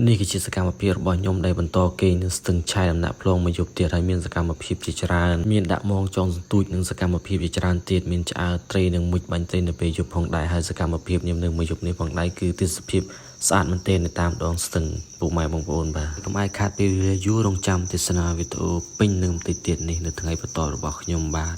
នេះគឺជាសកម្មភាពរបស់ខ្ញុំដែលបន្តគេងនឹងស្ទឹងឆៃដំណាក់ភ្លងមកយប់ទៀតហើយមានសកម្មភាពជាច្រើនមានដាក់មងចងសន្ទូចនឹងសកម្មភាពជាច្រើនទៀតមានឆ្អើរត្រីនិងមុជបាញ់ត្រីនៅពេលយប់ផងដែរហើយសកម្មភាពខ្ញុំនៅមួយយប់នេះផងដែរគឺទេសភាពស្អាតមែនទែននៅតាមដងស្ទឹងពុកម៉ែបងប្អូនបាទកុំឲ្យខាតពេលវេលាយូររងចាំទេសនាវីដេអូពេញនឹងបន្តិចទៀតនេះនៅថ្ងៃបន្តរបស់ខ្ញុំបាទ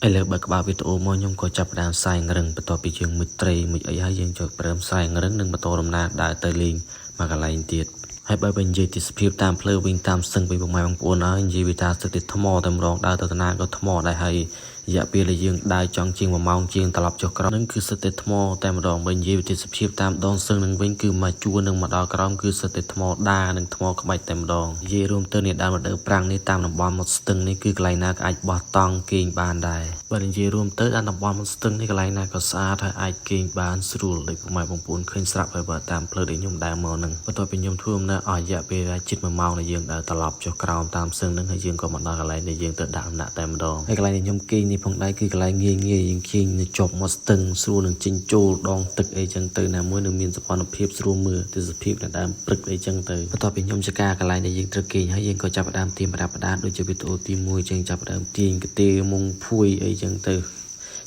ឥឡូវបើក្បាលវីដេអូមកខ្ញុំក៏ចាប់ផ្ដើមផ្សាយរឹងបន្ទាប់ពីយើងមុជត្រីមុជអីហើយយើងចូលប្រើផ្សាយរឹងនិងបន្តដំណើរដើរទៅលេងមកកន្លែងទៀតហើយបើនិយាយទេសភាពតាមផ្លូវវិញតាមស្ទឹងវិញពុកម៉ែបងប្អូនហើយនិយាយវាថាស្ទឹកតែថ្មតែម្ដងដើរទៅតាណាក៏ថ្មដែរហើយរយៈពេលដែលយើងដើរចង់ជាង1ម៉ោងជាងត្រឡប់ចុះក្រោមនឹងគឺស្ទឹកតែថ្មតែម្ដងបើនិយាយទេសភាពតាមដងស្ទឹងនឹងវិញគឺមកជួរនឹងមកដល់ក្រោមគឺស្ទឹកតែថ្មដានិងថ្មក្បាច់តែម្ដងនិយាយរួមទៅនេះដើរមកដើរប្រាំងនេះតាមតំបន់មាត់ស្ទឹងនេះគឺកន្លែងណាក៏អាចបោះតង់គេងបានដែរបើនិយាយរួមទៅតាមតំបន់មាត់ស្ទឹងនេះកន្លែងណាក៏ស្អាតហើយអាចគេងបានស្រួលដោយពុកម៉ែបងប្អូនឃើញស្រាប់ហើយបើតាមផ្លូវដែលខ្ញុំដើរមកនឹងបន្ទាប់ពីខ្ញុំធ្វើដំណើរអស់រយៈពេលជិត1ម៉ោងដែលយើងដើរត្រឡប់ចុះក្រោមតាមស្ទឹងនឹងហើយយើងក៏មកដល់កន្លែងដែលយើងទៅដាក់ដំណាក់តែម្ដងហើយកន្លែងដែលខ្ញុំគេងនេះផងដែរគឺកន្លែងងាយយើងគេងនៅជាប់មាត់ស្ទឹងស្រួលនឹងចេញចូលដងទឹកអីចឹងទៅណាមួយនឹងមានសកម្មភាពស្រួលមើលទេសភាពនៅដើមព្រឹកអីចឹងទៅបន្ទាប់ពីខ្ញុំចការកន្លែងដែលយើងត្រូវគេងហើយយើងក៏ចាប់ផ្ដើមទៀមប្រដាប់ប្រដាដូចជាវីដេអូទី1ចឹងចាប់ផ្ដើមទាញកាទេមុងភួយអីចឹងទៅ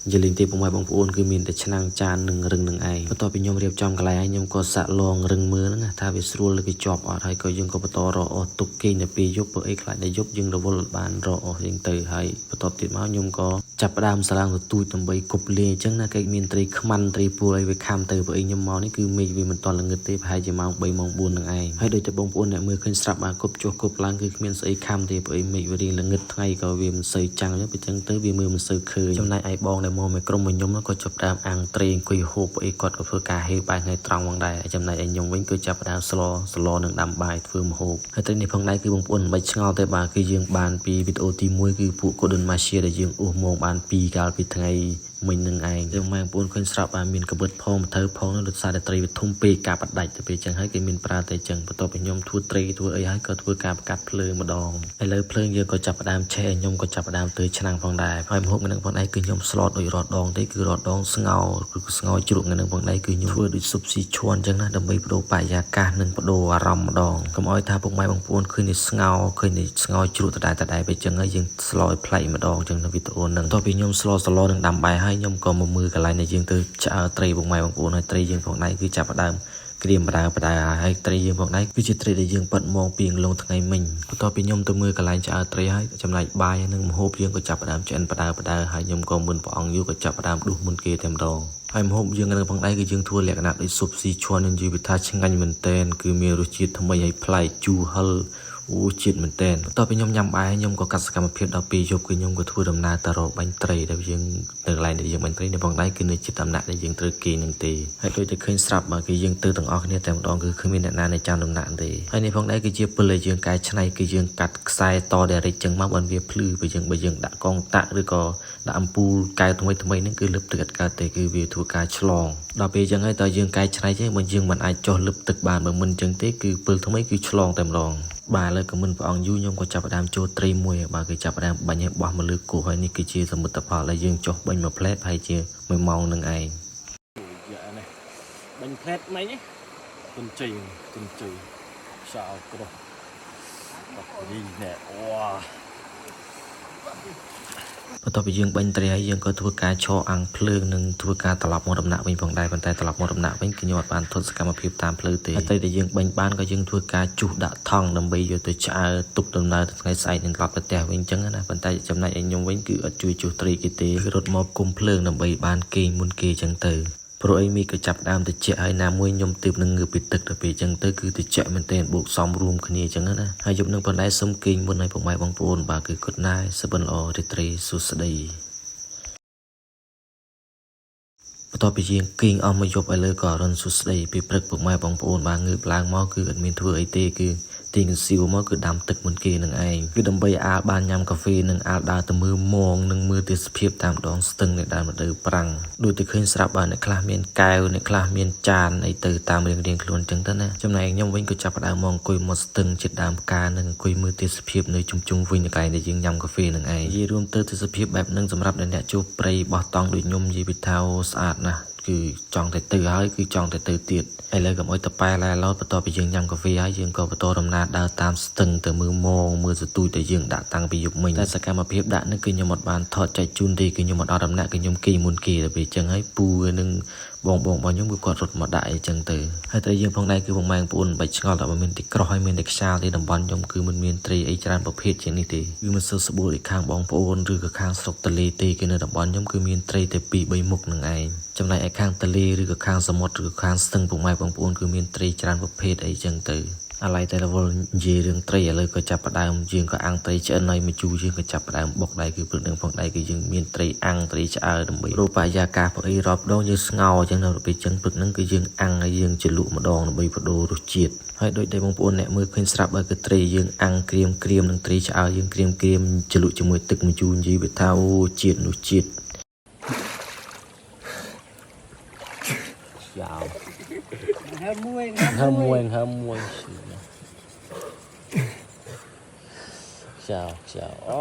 និយាយលេងទេពុកម៉ែបងប្អូនគឺមានតែឆ្នាំងចាននិងរឹងនឹងឯងបន្ទាប់ពីខ្ញុំរៀបចំកន្លែងហើយខ្ញុំក៏សាក់លងរឹងមើលហ្នឹងថាវាស្រួលឬវាជាប់អត់ហើយក៏យើងក៏បន្តរកអស់ទុកគេងនៅពេលយប់ព្រោះអីខ្លាចតែយប់យើងរវល់បានរកអស់យើងទៅហើយបន្ទាប់ទៀតមកខ្ញុំក៏ចាប់ផ្ដើមសាឡាងទទូចដើម្បីគប់លេអញ្ចឹងណាគេមានត្រីខ្មាន់ត្រីពួរអីវាខំទៅព្រោះអីខ្ញុំមកនេះគឺមេឃវាមិនតន់ល្ងឹតទេប្រហែលជាម៉ោង3ម៉ោង4នឹងឯងហើយដូចតែបងប្អូនអ្នកមើលឃើញស្រាប់បានគប់ចុះគប់ឡើងគឺគ្មានស្អីខំទេព្រោះអីមេឃវារៀងល្ងឹតថ្ងៃក៏វាមិនសូវចាំងអញ្ចឹងទៅវាមើលមិនសូវឃើញចំណែកឯបងដែលមកក្រុមរបស់ខ្ញុំក៏ចាប់ផ្ដើមអាំងត្រីអង្គុយហូបអីគាត់ក៏ធ្វើការហេបាយថ្ងៃត្រង់ផងដែរចំណែកឯខ្ញុំវិញគឺចាប់ផ្ដើមស្លនឹងដាំបាយធ្វើម្ហូបហើយត្រីនេះផងដែរគឺបងប្អូនមិនបាច់ឆ្ងល់ទេបាទគឺយើងបានពីវីដេអូទី1គឺពួក Golden Masia ដែលយើងអូសមកបាន2កាលពីថ្ងៃមិញនឹងឯងយើងម៉ែបងប្អូនឃើញស្រាប់បានមានកបិតផងទៅផងនោះដោយសារតែត្រីវាធំពេកការបដាច់ទៅពេលអញ្ចឹងហើយគេមានប្រើតែអញ្ចឹងបន្ទាប់ពីខ្ញុំធ្វើត្រីធ្វើអីហើយក៏ធ្វើការបង្កាត់ភ្លើងម្ដងឥឡូវភ្លើងយើងក៏ចាប់ផ្ដើមឆេះខ្ញុំក៏ចាប់ផ្ដើមទៅឆ្នាំងផងដែរហើយម្ហូបហ្នឹងផងដែរគឺខ្ញុំស្លតដូចរត់ដងទេគឺរត់ដងស្ងោរគឺស្ងោរជ្រក់ហ្នឹងផងដែរគឺខ្ញុំធ្វើដូចស៊ុបស៊ីឈួនអញ្ចឹងណាដើម្បីបដូរបរិយាកាសនិងបដូរអារម្មណ៍ម្ដងកុំឲ្យថាពុកម៉ែបងប្អូនឃើញតែស្ងោរឃើញតែស្ងោរជ្រក់ដដែលពេលអញ្ចឹងហើយយើងស្លឲ្យប្លែកម្ដងអញ្ចឹងនៅវីដេអូហ្នឹងបន្ទាប់ពីខ្ញុំស្លនឹងដាំបាយហើយខ្ញុំក៏មកមើលកន្លែងដែលយើងទៅឆ្អើត្រីពុកម៉ែបងប្អូនហើយត្រីយើងផងដែរគឺចាប់ផ្ដើមក្រៀមបដាហើយត្រីយើងផងដែរគឺជាត្រីដែលយើងប៉ាត់មកពីលងថ្ងៃមិញបន្ទាប់ពីខ្ញុំទៅមើលកន្លែងឆ្អើត្រីហើយចំណែកបាយនិងម្ហូបយើងក៏ចាប់ផ្ដើមឆ្អិនបដាហើយខ្ញុំក៏មិនព្រះអង្គយូរក៏ចាប់ផ្ដើមដួសមុនគេតែម្ដងហើយម្ហូបយើងនឹងផងដែរគឺយើងធ្វើលក្ខណៈដូចស៊ុបស៊ីឈួននិយាយថាឆ្ងាញ់មែនតែនគឺមានរសជាតិថ្មីហើយប្លែកជូរហឹរអូជាតិមែនតែនបន្ទាប់ពីខ្ញុំញ៉ាំបាយខ្ញុំក៏កាត់សកម្មភាពដល់ពេលយប់គឺខ្ញុំក៏ធ្វើដំណើរទៅរកបាញ់ត្រីដែលយើងនៅកន្លែងដែលយើងបាញ់ត្រីនៅផងដែរគឺនៅចិត្តដំណាក់ដែលយើងត្រូវគេនឹងទេហើយដូចតែឃើញស្រាប់បើគឺយើងទៅទាំងអស់គ្នាតែម្ដងគឺគ្មានអ្នកណានៅចាំដំណាក់ទេហើយនេះផងដែរគឺជាពិលដែលយើងកែច្នៃគឺយើងកាត់ខ្សែតដែលរិចចឹងមកបានវាភ្លឺបើយើងដាក់កងតាក់ឬក៏ដាក់អំពូលកែថ្មីហ្នឹងគឺលឹបទឹកអត់កើតទេគឺវាធ្វើការឆ្លងដល់ពេលចឹងហើយតើយើងកែច្នៃចឹងបើយើងមិនអាចចុះលឹបទឹកបានបើមិនចឹងទេគឺពិលថ្មីគឺឆ្លងតែម្ដងបាទលើក៏មិនព្រះអង្គយូរខ្ញុំក៏ចាប់ផ្ដើមចូលត្រីមួយបាទគឺចាប់ផ្ដើមបាញ់ឲ្យបោះមកលើគោះហើយនេះគឺជាសមិទ្ធផលដែលយើងចុះបាញ់មួយផ្លែតហើយជា1ម៉ោងនឹងឯងយ៉ានេះបាញ់ផ្លែតមិញគុនជ័យសោក្រោះបាទនេះណែវ៉ាបន្ទាប់ពីយើងបាញ់ត្រីហើយយើងក៏ធ្វើការឆោអាំងភ្លើងនិងធ្វើការត្រឡប់មកដំណាក់វិញផងដែរប៉ុន្តែត្រឡប់មកដំណាក់វិញគឺខ្ញុំអត់បានធ្វើសកម្មភាពតាមផ្លូវទេហើយត្រីដែលយើងបាញ់បានក៏យើងធ្វើការជុះដាក់ថង់ដើម្បីយកទៅឆ្អើទុកដំណើរទៅថ្ងៃស្អែកនឹងត្រឡប់ទៅផ្ទះវិញអញ្ចឹងណាប៉ុន្តែចំណែកឯខ្ញុំវិញគឺអត់ជួយជុះត្រីគេទេគឺរត់មកគុំភ្លើងដើម្បីបានគេងមុនគេអញ្ចឹងទៅព្រោះអីមីក៏ចាប់ដើមទៅជែកហើយណាមួយខ្ញុំទើបនឹងងើបពីទឹកទៅពេលអញ្ចឹងទៅគឺទៅជែកមែនទែនបូកសំរួមគ្នាអញ្ចឹងណាហើយយប់នឹងប៉ុន្តែសុំគេងមុនឲ្យពុកម៉ែបងប្អូនបាទគឺគាត់ណាយសុបិនល្អរីត្រីសួស្ដីបន្ទាប់ពីយើងគេងអស់មួយយប់ឥឡូវក៏រន់សួស្ដីពីព្រឹកពុកម៉ែបងប្អូនបានងើបឡើងមកគឺអត់មានធ្វើអីទេគឺទាញកសៀវមកគឺដាំទឹកមុនគេនឹងឯងគឺដើម្បីអាលបានញ៉ាំកាហ្វេនិងអាលដើរទៅមើលមងនិងមើលទេសភាពតាមដងស្ទឹងនៃដើមរដូវប្រាំងដូចទៅឃើញស្រាប់បានអ្នកខ្លះមានកែវអ្នកខ្លះមានចានអីទៅតាមរៀងខ្លួនចឹងទៅណាចំណែកខ្ញុំវិញក៏ចាប់ផ្ដើមមកអង្គុយមកស្ទឹងជិតដើមផ្កានិងអង្គុយមើលទេសភាពនៅជុំវិញកន្លែងដែលយើងញ៉ាំកាហ្វេនឹងឯងនិយាយរួមទៅទេសភាពបែបហ្នឹងសម្រាប់អ្នកជួបព្រៃបោះតង់ដូចខ្ញុំនិយាយពីថាស្អាតណាស់ គឺចង់តែទៅហើយគឺចង់តែទៅទៀតឥឡូវកុំអុយតប៉ែឡែឡោតបន្ទាប់ពីយើងញ៉ាំកាហ្វេហើយយើងក៏បន្តដំណើរដើរតាមស្ទឹងទៅមើលមងមើលសទូចដែលយើងដាក់តាំងពីយប់មិញតែសកម្មភាពដាក់នេះគឺខ្ញុំអត់បានថតចែកជូនទេគឺខ្ញុំអត់អត់ដំណាក់គឺខ្ញុំគីមុនគេទៅពេលអញ្ចឹងហើយពូនឹងបងរបស់ខ្ញុំគឺគាត់រត់មកដាក់អីចឹងទៅហើយត្រីយើងផងដែរគឺបងម៉ែងប្អូនបាច់ឆ្ងល់តែមានទីក្រោះហើយមានតែខ្យាលទេតំបន់ខ្ញុំគឺមិនមានត្រីអីច្រើនប្រភេទជាងនេះទេគឺមិនសូវស្បួលដូចខាងបងប្អូនឬក៏ខាងស្រុកទលេទេគឺនៅតំបន់ខ្ញុំគឺមានត្រីតែ2 3មុខនឹងឯងចំណែកឯខាងទលេឬក៏ខាងសមុទ្រឬខាងស្ទឹងពុកម៉ែបងប្អូនគឺមានត្រីច្រើនប្រភេទអីចឹងទៅអាឡ័យតែរវល់និយាយរឿងត្រីឥឡូវក៏ចាប់ផ្ដើមយើងក៏អាំងត្រីឆ្អិនហើយមកជូរយើងក៏ចាប់ផ្ដើមបុកដែរគឺព្រឹកនឹងផងដែរគឺយើងមានត្រីអាំងត្រីឆ្អើរដើម្បីរូបបរិយាកាសព្រៃរាប់ដងយើងស្ងោរចឹងនៅពេលចឹងព្រឹកនឹងគឺយើងអាំងហើយយើងជ្រលក់ម្ដងដើម្បីបដូររសជាតិហើយដូចដែលបងប្អូនអ្នកមើលឃើញស្រាប់ហើយគឺត្រីយើងអាំងក្រៀមនឹងត្រីឆ្អើរយើងក្រៀមជ្រលក់ជាមួយទឹកមកជូរនិយាយវាថាអូជាតិនោះជាតិយ៉ាវហើមមួយចាអូ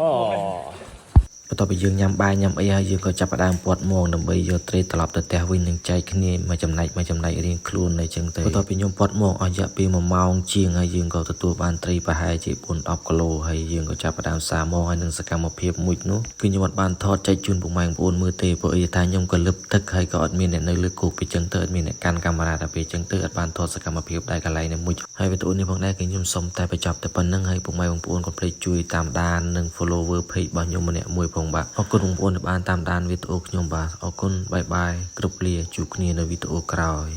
បន្ទាប់ពីយើងញ៉ាំបាយញ៉ាំអីហើយយើងក៏ចាប់ផ្ដើមពាត់មងដើម្បីយកត្រីត្រឡប់ទៅផ្ទះវិញនឹងចែកគ្នាមួយចំណែករៀងខ្លួនអីចឹងទៅបន្ទាប់ពីខ្ញុំពាត់មងអស់រយៈពេល1ម៉ោងជាងហើយយើងក៏ទទួលបានត្រីប្រហែលជា4-10 គីឡូហើយយើងក៏ចាប់ផ្ដើមសាមងហើយនឹងសកម្មភាពមួយនោះគឺខ្ញុំអត់បានថតចែកជូនពុកម៉ែបងប្អូនមើលទេព្រោះអីថាខ្ញុំក៏លឹបទឹកហើយក៏អត់មានអ្នកនៅលើគោកពីចឹងទៅអត់មានអ្នកកាន់កាមេរ៉ាដល់ពេលចឹងទៅអត់បានថតសកម្មភាពដែរកន្លែងនេះមួយហើយវីដេអូនេះផងដែរគឺខ្ញុំសុំតែបញ្ចប់តែប៉ុណ្្នឹងហើយពុកម៉ែបងប្អូនកុំភ្លេចជួយតាមដាននិង follower page របស់ខ្ញុំម្នាក់មួយផងបាទអរគុណបងប្អូនដែលបានតាមដានវីដេអូខ្ញុំបាទអរគុណបាយបាយគ្រប់លាជួបគ្នានៅវីដេអូក្រោយ